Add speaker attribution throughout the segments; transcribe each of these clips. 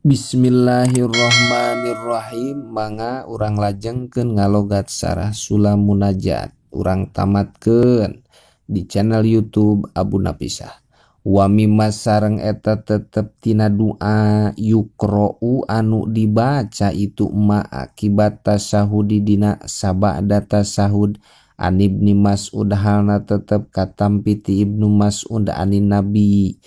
Speaker 1: Bismillahirrahmanirrahim. Mangga urang lajengkeun ngalogat sarah Sula Munajat. Urang tamatkeun di channel YouTube Abu Napisah. Wa mimma sareng eta tetep tina doa yukra'u anu dibaca itu ma akibat tasahudi dina sabada tasahud an Ibnu Mas'ud halna tetep katampi ti Ibnu Mas'ud anin Nabi.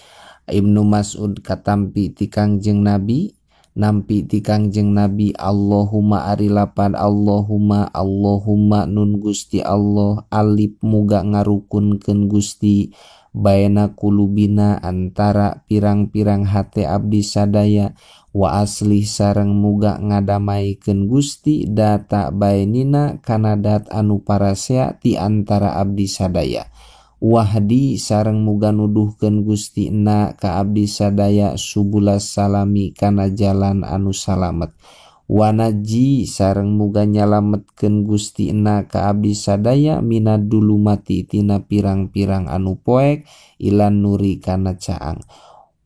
Speaker 1: Ibnu Mas'ud katampi ti Kangjeng Nabi, nampi ti Kangjeng Nabi, Allahumma arilapan Allahumma nun Gusti Allah alif muga ngarukunkeun Gusti baena kulubina antara pirang-pirang hate abdi sadaya wa asli sareng muga ngadamaikeun Gusti data baenina kana dat anu parasea ti antara abdi sadaya. Wahdi sareng muga nuduhkeun Gusti na ka abdi sadaya subulas salami kana jalan anu salamet. Wanaji sareng muga nyalametkeun Gusti na ka abdi sadaya minad dulu mati tina pirang-pirang anu poek ilan nuri kana caang.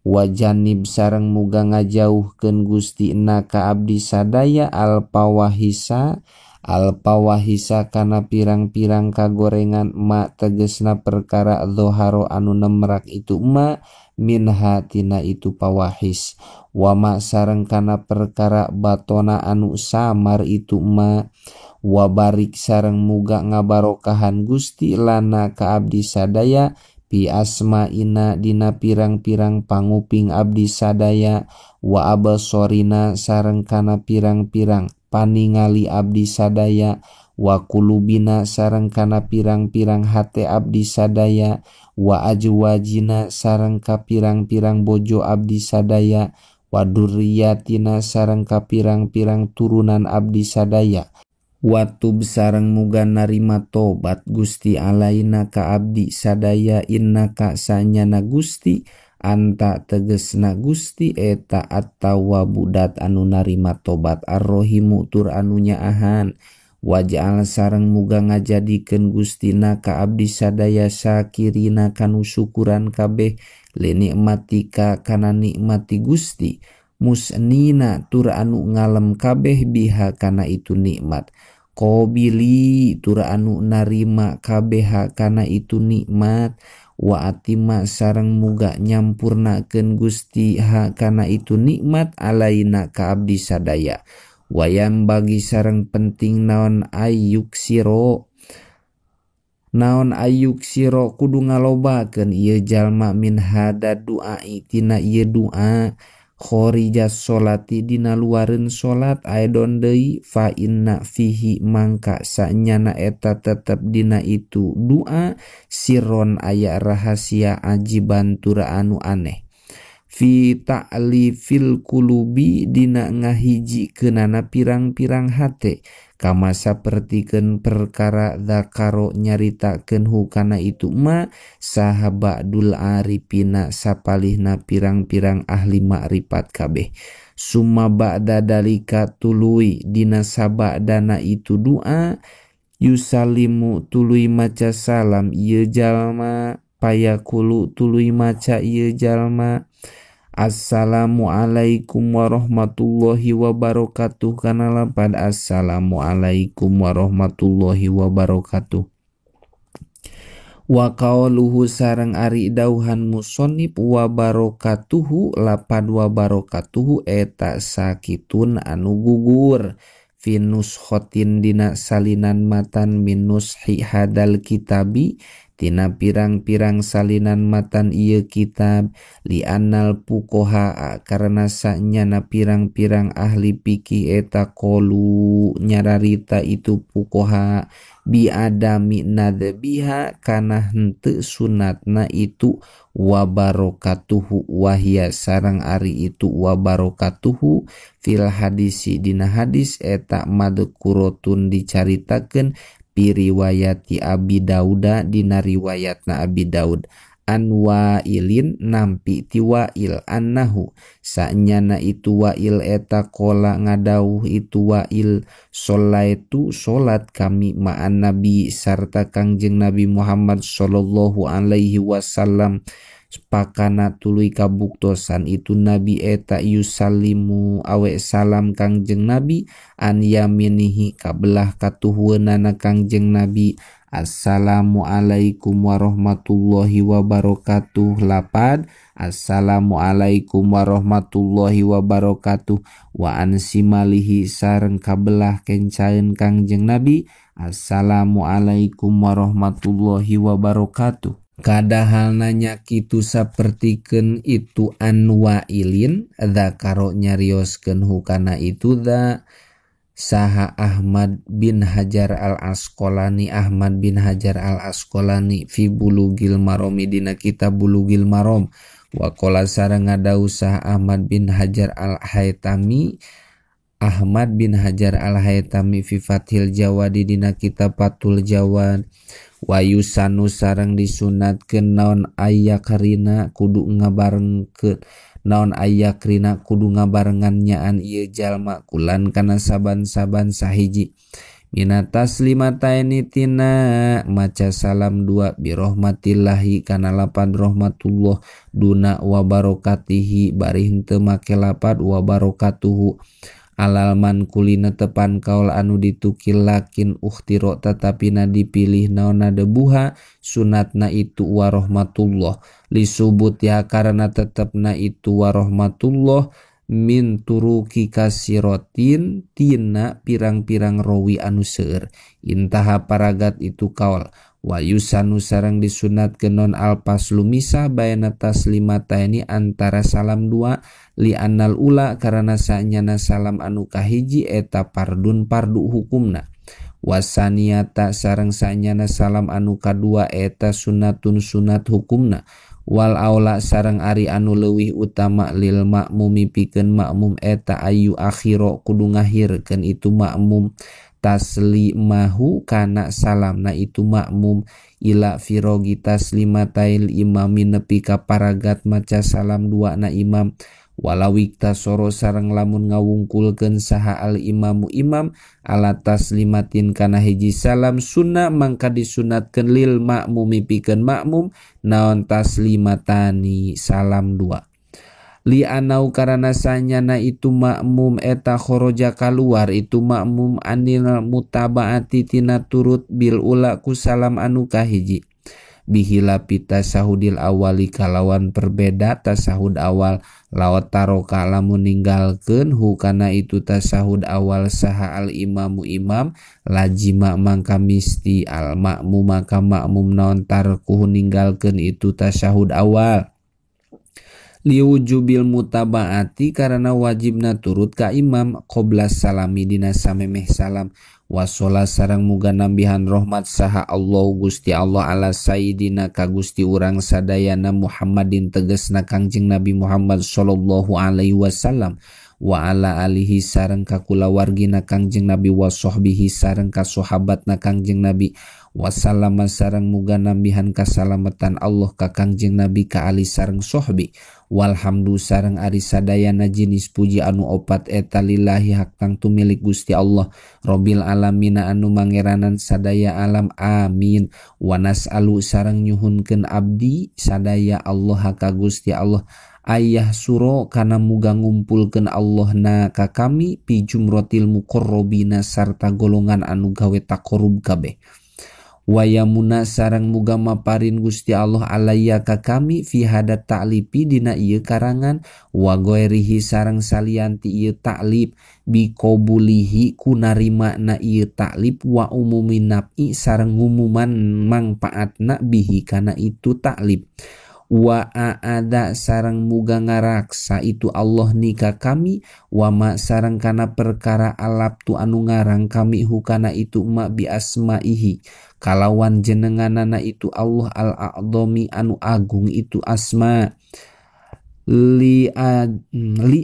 Speaker 1: Wajanib sareng muga ngajauhkeun Gusti na ka abdi sadaya alpawahisa kana pirang-pirang kagorengan ma tegesna perkara dzoharo anu nemrak itu ma minha tina itu pawahis wama sareng kana perkara batona anu samar itu ma wabarik sareng muga ngabarokahan Gusti lana ka abdi sadaya pi asmaina dina pirang-pirang panguping abdi sadaya wa absorina sareng kana pirang-pirang paningali abdi sadaya wa kulubina sareng kana pirang-pirang hate abdi sadaya wa ajwajina sareng ka pirang-pirang bojo abdi sadaya wa durriyatina sareng ka pirang-pirang turunan abdi sadaya wa tub sareng muga narima tobat Gusti alaina ka abdi sadaya innaka sanyana Gusti anta tegesna Gusti eta at-tawwabu dat anu narima tobat ar-rahimu tur anu nyaahan waj'al sareng muga ngajadikeun Gustina ka abdi sadaya sakirina kanu syukuran kabeh li nikmatika kana nikmati Gusti musnina tur anu ngalem kabeh biha kana itu nikmat qobili tur anu narima kabeh kana itu nikmat wa atima sareng muga nyampurnakeun Gusti kana itu nikmat alaina ka abdi sadaya wayam bagi sareng penting naon ayyuk siro kudu ngalobakeun ieu jalma min hada du'a tina ieu du'a khorijas sholati dina luareun salat aidon deui fa inna fihi mangka sanyana eta tetep dina itu doa sirron aya rahasia ajiban tur anu aneh fi ta'lifil qulubi dina ngahijikeunana pirang-pirang hate kama sapertikeun perkara zakaro nyaritakeun hukana itu ma sahabadul arifina sapalihna pirang-pirang ahli makrifat kabeh summa ba'da dalika tuluy dina sabadana itu doa yusalimu tuluy maca salam ieu jalma payakulu tuluy maca ieu jalma Assalamualaikum warahmatullahi wabarakatuh kana lapad Assalamualaikum warahmatullahi wabarakatuh wa qauluhu sareng ari dauhan musannif wa barakatuhu lapad wa barakatuhu eta sakitun anu gugur finus khotin dina salinan matan minus hadal kitabi tina pirang-pirang salinan matan ieu kitab li annal fuqaha karena sanyana pirang-pirang ahli fikih eta qalu nyararita itu fuqaha bi adami nadbiha kana henteu sunatna itu wa barakatuhu wahya sareng ari itu wa barakatuhu fil hadisi dina hadis eta madkuratun dicaritakeun piriwayati Abi Dauda dina riwayatna Abi Daud an Wa'ilin nampi ti Wa'il annahu sanyana itu Wa'il eta qola ngadauh itu Wa'il sholaitu sholat kami ma'an Nabi sarta Kangjeng Nabi Muhammad sallallahu alaihi wasallam pakana tuluy kabuktosan itu nabi eta yusallimu awe salam kangjeng nabi an yaminihi kabelah katuhueunana kangjeng nabi. Assalamualaikum warahmatullahi wabarakatuh. Lapad Assalamualaikum warahmatullahi wabarakatuh. Wa ansimalihi sareng kabelah kencaeun kangjeng nabi Assalamualaikum warahmatullahi wabarakatuh. Kadahal nanya kitu sapertikeun itu Anwailin dzakaro nyarioskeun hukana itu da saha Ahmad bin Hajar al-Asqalani. Ahmad bin Hajar al-Asqalani fi Bulughil Maram dina kitab Bulughil Maram. Wa qala sareng ngadau saha Ahmad bin Hajar al-Haytami. Ahmad bin Hajar al-Haytami fi Fathil Jawadi dina kitab Fathul Jawad. Wa yusanu sareng disunatkeun naon ayakrina kudu ngabarengkeun naon ayakrina kudu ngabarengan nyaan ieu jalma kulan kana saban-saban sahiji mina taslimataini tina maca salam dua birahmatillahi kana lapad rahmatullah duna wa barakatihi bari henteu make lapad wa barakatuhu alal man kulina tepan kaul anu ditukil lakin ukhtiro tetapina dipilih naonna debuha sunatna itu warahmatullah lisubut ya karena tetapna itu warahmatullah min turuki kasirotin tina pirang-pirang rawi anu seueur intaha paragat itu kaul wa yusanu sareng disunatkeun non alpaslu misah baina taslimataini antara salam dua li annal ula karena sanyana salam anu kahiji eta pardu hukumna wasaniyata sareng sanyana salam anu kadua eta sunatun sunat hukumna wal aula sareng ari anu leuwih utama lil makmumi pikeun makmum eta ayu akhiro kudu ngahirkeun itu makmum taslimahu kana salamna itu makmum ila firogi taslimatail imami nepi ka paragat maca salam dua na imam walawikta soro sareng lamun ngawungkulkeun saha al imamu imam ala taslimatin kana hiji salam sunnah mangka disunatkeun lil makmumi pikeun makmum naon taslimatani salam dua li anau karana sanyana itu makmum eta khoroja kaluar itu makmum anil mutabaati tina turut bil ula ku salam anu kahiji bihila pita sahudil awali kalawan perbeda tasahud awal lawat taroka lamun ninggalkeun hukana itu tasahud awal saha al imamu imam lajima mangka misti al makmum maka makmum naon tarkuh ninggalkeun itu tasahud awal liwujubil mutabaati karena wajibna turut ka imam qobla salami dina samemeh salam wasola sareng muga nambihan rahmat saha Allah Gusti Allah ala sayyidina ka Gusti urang sadayana Muhammadin tegasna Kangjeng Nabi Muhammad sallallahu alaihi wasallam wa ala alihi sareng ka kulawargina Kangjeng Nabi wa sahbihi sareng ka sahabatna Kangjeng Nabi wasallama sareng muga nambihan kasalamatan Allah ka Kangjeng Nabi ka ali sareng sahbi walhamdu sareng ari sadayana jenis puji anu opat eta lillahi hak tangtu milik Gusti Allah Robbil alamin anu mangeranan sadaya alam amin wa nas'alu sareng nyuhunkeun abdi sadaya Allah ka Gusti Allah ayah suro kana muga ngumpulkeun Allah na ka kami pi jumratil muqarrabina sarta golongan anu gawe taqarrub kabeh wayamuna sareng muga maparin Gusti Allah alaya ka kami fi hadat ta'lipi dina ieu karangan wa ghairihi sareng salianti ieu ta'lib bi qabulihi kunarima na ieu ta'lib wa umumin nafi sareng ngumuman mangpaatna bihi kana itu ta'lib wa aada sareng muga ngaraksa itu Allah nika kami wa ma sareng kana perkara alaptu anu ngarang kami hukana itu ma bi asmaihi kalawan jenenganana itu Allah al-a'dhami anu agung itu asma li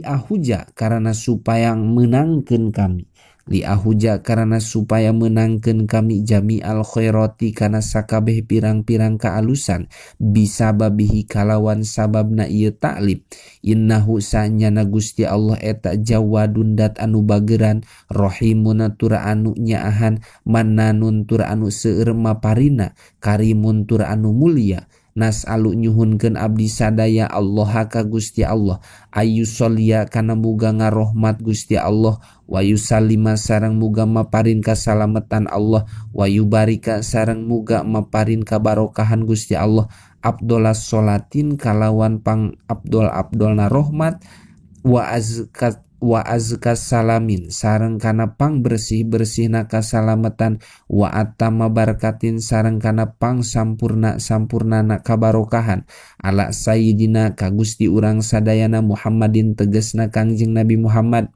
Speaker 1: ahuja karena supaya menangkeun kami li ahuja karena supaya menangkeun kami jami al khairati kana sakabeh pirang-pirang kaalusan bisa babihi kalawan sababna ieu ta'lib innahu sanyana Gusti Allah eta jawadun dat anu bageran rahimun tur anu nyaahan mannanun tur anu seueur maparina karimun tur anu mulia nas'alu nyuhunkeun abdi sadaya Allah ka Gusti Allah ayu sholia kana muga ngarahmat Gusti Allah wa yusallima sareng muga maparin kasalametan Allah wa yubarika sareng muga maparin kabarokahan Gusti Allah abdolas sholatin kalawan pang abdolna rahmat wa azkas salamin sareng kana pang bersih-bersihna kasalamatan wa atama barakatin sareng kana pang sampurnana kabarokahan ala sayyidina ka Gusti urang sadayana Muhammadin tegasna Kangjeng Nabi Muhammad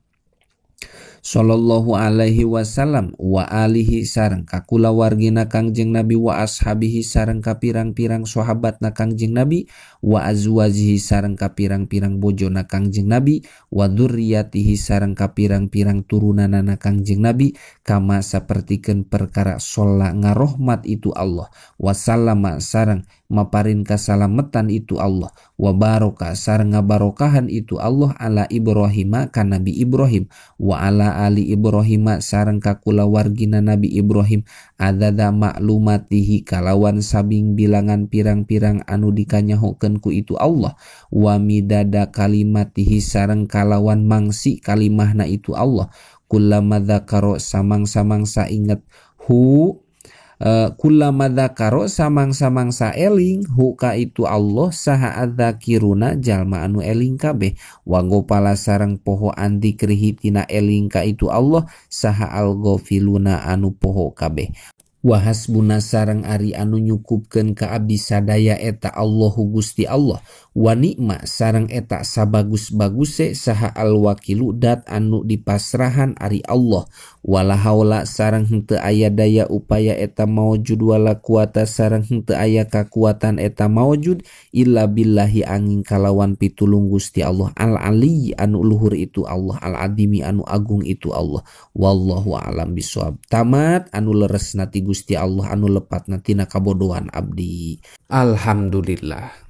Speaker 1: sallallahu alaihi wasallam wa alihi sareng ka kulawargina Kangjeng Nabi wa ashabihi sareng ka pirang-pirang sahabatna Kangjeng Nabi wa azwajihi sareng ka pirang-pirang bojona Kangjeng Nabi wa dzurriyyatihi sareng ka pirang-pirang turunanana Kangjeng Nabi kama sapertikeun perkara sholla ngarahmat itu Allah wa sallama sareng maparin kasalametan itu Allah wa baraka sareng ngabarokahan itu Allah ala Ibrahim ka Nabi Ibrahim wa ala ali Ibrahim sareng ka kulawargina Nabi Ibrahim adada maklumatihi kalawan sabing bilangan pirang-pirang anu dikanyahokeun ku itu Allah wa midada kalimatihi sareng kalawan mangsi kalimahna itu Allah kullama dzakara samang-samang sainget hu kullama dzakara samang-samang saeling hu ka itu Allah saha adzakiruna jalma anu eling kabeh wa gopala sareng poho andikrihi tina eling ka itu Allah saha alghafiluna anu poho kabeh wa hasbuna sareng ari anu nyukupkeun ka abdi sadaya eta Allahu Gusti Allah wa nikma sareng eta sabagus-baguse saha alwakilu dat anu dipasrahan ari Allah wala haula sareng henteu aya daya upaya eta maujud wala kuata sareng henteu aya kakuatan eta maujud illa billahi angin kalawan pitulung Gusti Allah al ali anu luhur itu Allah al adimi anu agung itu Allah wallahu a'lam bishawab. Tamat anu leresna ti Gusti Allah anu lepatna tina kabodohan abdi. Alhamdulillah.